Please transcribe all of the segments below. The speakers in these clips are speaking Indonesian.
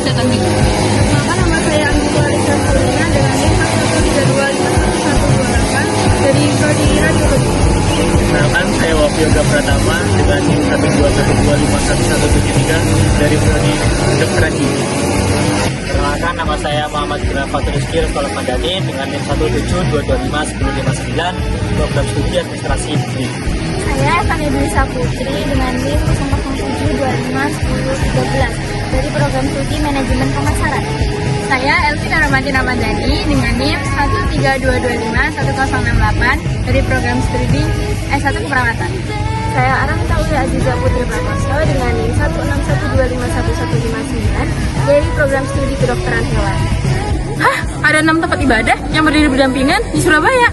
persiapan minggu. Perkenalkan, nama saya Anggita Alisa Sulina dengan NIM 1325128 dari Prodi Radiologi. Perkenalkan, saya Wafyoga Pratama dengan NIM 121511173 dari Prodi Kedokteran Gigi. Perkenalkan, nama saya Muhammad Gilang Fatur Rizky Sekolah Madani dengan NIM 172251059 program studi administrasi publik. Saya Fani Dulisa Putri dengan NIM 07251013 dari program studi manajemen pemasaran. Saya Elvin Ramadi Ramadhani dengan NIM 132251068 dari program studi S1 Keperawatan. Saya Aramita Uli Aziza Putri Prakoso dengan NIM 161251159 dari program studi kedokteran hewan. Hah? Ada 6 tempat ibadah yang berdiri berdampingan di Surabaya?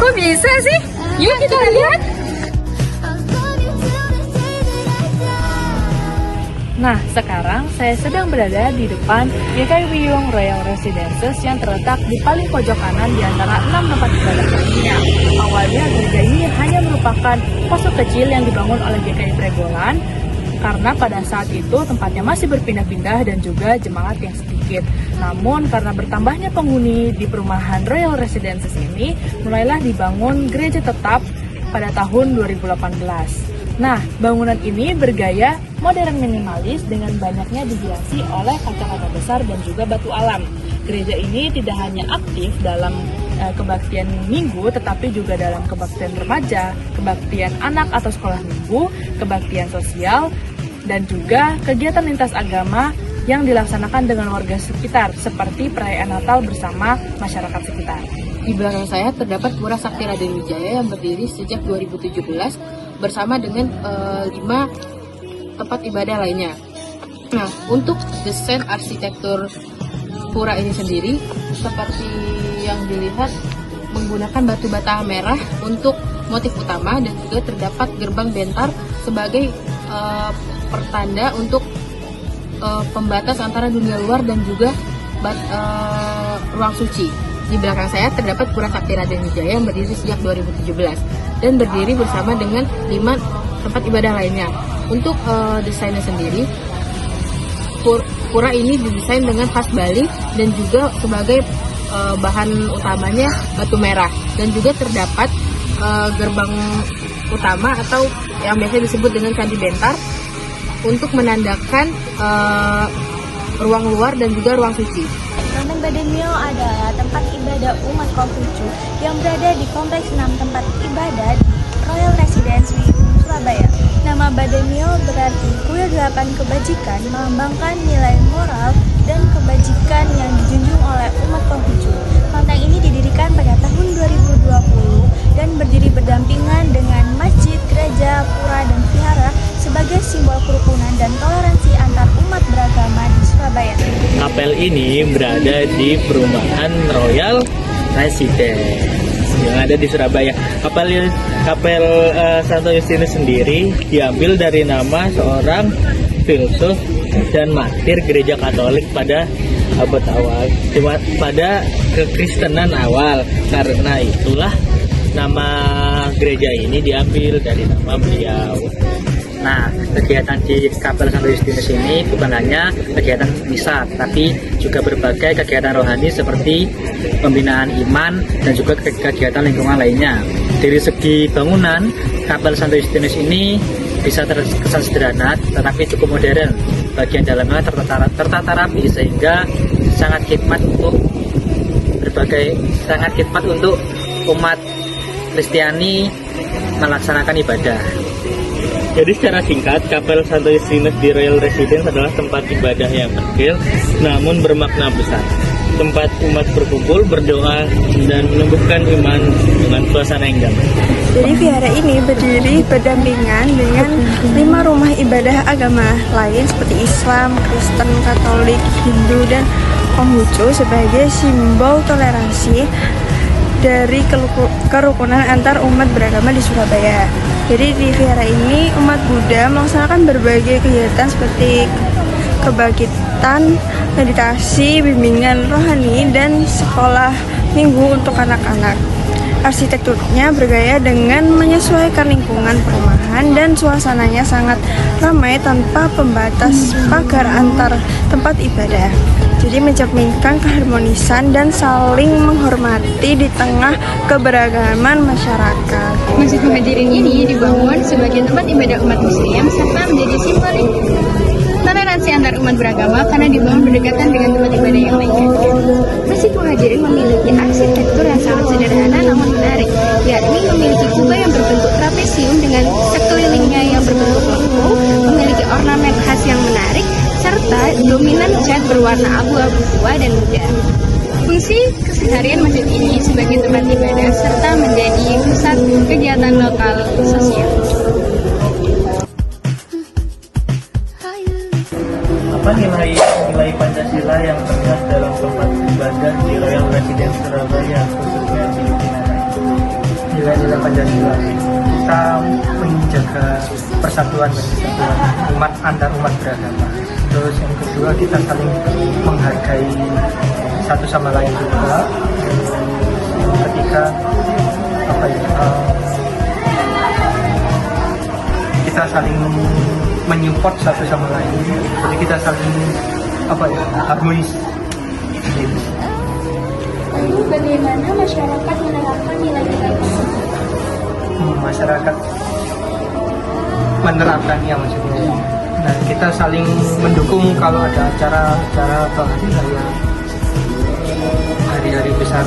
Kok bisa sih? Yuk kita lihat. Nah, sekarang saya sedang berada di depan GKI Wiyung Royal Residences yang terletak di paling pojok kanan di antara 6 tempat ibadah lainnya. Awalnya gereja ini hanya merupakan pos kecil yang dibangun oleh GKI Tregolan karena pada saat itu tempatnya masih berpindah-pindah dan juga jemaat yang sedikit. Namun karena bertambahnya penghuni di perumahan Royal Residences ini, mulailah dibangun gereja tetap pada tahun 2018. Nah, bangunan ini bergaya modern minimalis dengan banyaknya dihiasi oleh kaca-kaca besar dan juga batu alam. Gereja ini tidak hanya aktif dalam kebaktian minggu, tetapi juga dalam kebaktian remaja, kebaktian anak atau sekolah minggu, kebaktian sosial, dan juga kegiatan lintas agama yang dilaksanakan dengan warga sekitar, seperti perayaan Natal bersama masyarakat sekitar. Di belakang saya terdapat Pura Sakti Raden Wijaya yang berdiri sejak 2017 bersama dengan 5 tempat ibadah lainnya. Nah, untuk desain arsitektur pura ini sendiri, seperti yang dilihat menggunakan batu bata merah untuk motif utama dan juga terdapat gerbang bentar sebagai pertanda untuk pembatas antara dunia luar dan juga ruang suci. Di belakang saya terdapat Pura Sakti Raden Wijaya yang berdiri sejak 2017 dan berdiri bersama dengan 5 tempat ibadah lainnya. Untuk desainnya sendiri, pura ini didesain dengan khas Bali dan juga sebagai bahan utamanya batu merah, dan juga terdapat gerbang utama atau yang biasa disebut dengan candi bentar untuk menandakan ruang luar dan juga ruang suci. Kelenteng Bademio adalah tempat ibadah umat Konghucu yang berada di kompleks 6 tempat ibadah di Royal Residence Wiyung, Surabaya. Nama Bademio berarti kuil 8 kebajikan, melambangkan nilai moral dan kebajikan yang dijunjung oleh umat Konghucu. Kelenteng ini didirikan pada tahun 2020 dan berdiri berdampingan dengan masjid, gereja, pura, dan vihara sebagai simbol kerukunan dan toleransi antar umat beragama di Surabaya. Kapel ini berada di perumahan Royal Residence yang ada di Surabaya. Kapel Santo Justinus sendiri diambil dari nama seorang filsuf dan martir gereja Katolik pada abad awal, pada kekristenan awal. Karena itulah nama gereja ini diambil dari nama beliau. Nah, kegiatan di Kapel Santo Justinus ini bukan hanya kegiatan misa, tapi juga berbagai kegiatan rohani seperti pembinaan iman dan juga kegiatan lingkungan lainnya. Dari segi bangunan, Kapel Santo Justinus ini bisa terkesan sederhana, tetapi cukup modern. Bagian dalamnya tertata rapi sehingga sangat khidmat untuk umat Kristiani melaksanakan ibadah. Jadi secara singkat, Kapel Santo Justinus di Royal Residence adalah tempat ibadah yang kecil namun bermakna besar. Tempat umat berkumpul, berdoa, dan menumbuhkan iman dengan suasana yang damai. Jadi vihara ini berdiri berdampingan dengan 5 rumah ibadah agama lain seperti Islam, Kristen, Katolik, Hindu, dan Konghucu sebagai simbol toleransi dari kerukunan antar umat beragama di Surabaya. Jadi di vihara ini umat Buddha melaksanakan berbagai kegiatan seperti kebangkitan, meditasi, bimbingan rohani, dan sekolah minggu untuk anak-anak. Arsitekturnya bergaya dengan menyesuaikan lingkungan perumahan dan suasananya sangat ramai tanpa pembatas pagar antar tempat ibadah. Jadi mencerminkan keharmonisan dan saling menghormati di tengah keberagaman masyarakat. Masjid Muhajirin ini dibangun sebagai tempat ibadah umat muslim serta menjadi simbolik toleransi antar umat beragama karena dibangun berdekatan dengan tempat ibadah yang lainnya. Masjid Muhajirin memiliki arsitektur yang sangat sederhana namun menarik, yakni memiliki kubah yang berbentuk trapesium dengan sekelilingnya yang berbentuk lengkung, memiliki ornamen khas yang menarik, serta dominan cat berwarna abu-abu tua dan muda. Fungsi keseharian masjid ini sebagai tempat ibadah serta menjadi pusat kegiatan lokal sosial. Apa nilai Pancasila yang terlihat dalam tempat ibadah di Royal Residence Surabaya, khususnya di Kinara? Nilai-nilai Pancasila, kita menjaga persatuan dan kesatuan umat antar umat beragama. Terus yang kedua, kita saling menghargai satu sama lain juga. Yang ketiga, kita saling menyupport satu sama lain. Jadi kita saling harmonis. Lalu bagaimana masyarakat menerapkan nilai-nilai tersebut? Masyarakat menerapkannya maksudnya. Nah, kita saling mendukung kalau ada acara-acara hari-hari besar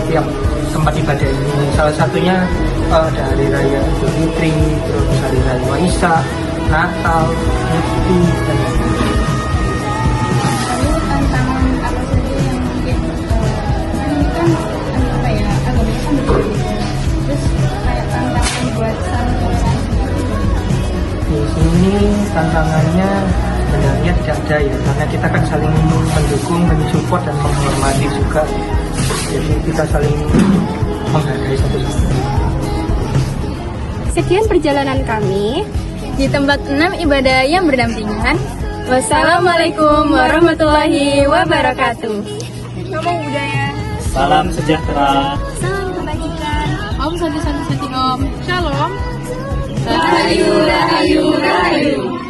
tiap tempat ibadah ini. Salah satunya ada hari raya Idul Fitri, terus hari raya Waisak, Natal, Nyepi, dan Lalu tantangan apa saja yang mungkin ini kan agamanya kan berbeda. Terus kayak tantangan buat saling toleransi. di sini tantangannya sebenarnya tidak ada ya, karena kita kan saling mendukung, mensupport dan menghormati juga. Jadi kita saling menghargai satu sama lain. Sekian perjalanan kami di tempat 6 ibadah yang berdampingan. Wassalamualaikum warahmatullahi wabarakatuh. Ngomong budaya. Salam sejahtera. Salam kebajikan. Om Santi Om. Shalom. Rahayu, rahayu, rahayu.